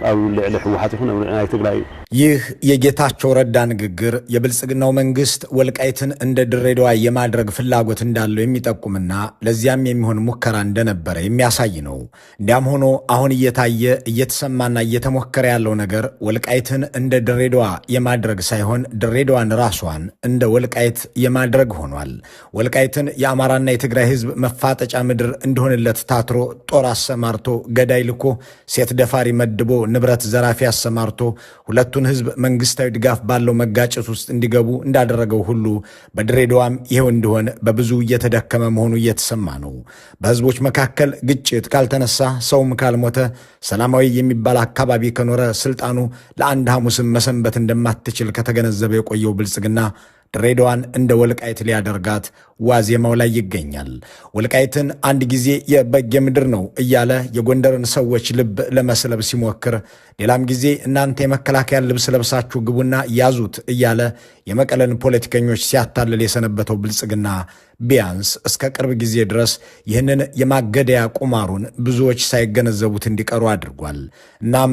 أو لحوحات يكون أو لعناية تقرأي ይህ የጌታቸው ረዳ ንግግር የብልጽግናው መንግስት ወልቃይትን እንደ ድሬዳዋ የማድረግ ፍላጎት እንዳለው የሚጠቁምና ለዚያም የሚሆን ሙከራ እንደነበረ የሚያሳይ ነው። እንዲያም ሆኖ አሁን እየታየ እየተሰማና እየተሞከረ ያለው ነገር ወልቃይትን እንደ ድሬዳዋ የማድረግ ሳይሆን ድሬዳዋን ራሷን እንደ ወልቃይት የማድረግ ሆኗል። ወልቃይትን የአማራና የትግራይ ህዝብ መፋጠጫ ምድር እንደሆነለት ታትሮ ጦር አሰማርቶ ገዳይ ልኮ ሴት ደፋሪ መድቦ ንብረት ዘራፊ አሰማርቶ ሁለቱ ህዝብ መንግስታዊ ድጋፍ ባለው መጋጨት ውስጥ እንዲገቡ እንዳደረገው ሁሉ በድሬዳዋም ይሄው እንደሆነ በብዙ እየተደከመ መሆኑ እየተሰማ ነው። በህዝቦች መካከል ግጭት ካልተነሳ ሰውም ካልሞተ ሰላማዊ የሚባል አካባቢ ከኖረ ስልጣኑ ለአንድ ሐሙስም መሰንበት እንደማትችል ከተገነዘበ የቆየው ብልጽግና ድሬዳዋን እንደ ወልቃይት ሊያደርጋት ዋዜማው ላይ ይገኛል። ወልቃይትን አንድ ጊዜ የበጌ ምድር ነው እያለ የጎንደርን ሰዎች ልብ ለመስለብ ሲሞክር፣ ሌላም ጊዜ እናንተ የመከላከያ ልብስ ለብሳችሁ ግቡና ያዙት እያለ የመቀለን ፖለቲከኞች ሲያታልል የሰነበተው ብልጽግና ቢያንስ እስከ ቅርብ ጊዜ ድረስ ይህንን የማገደያ ቁማሩን ብዙዎች ሳይገነዘቡት እንዲቀሩ አድርጓል። እናም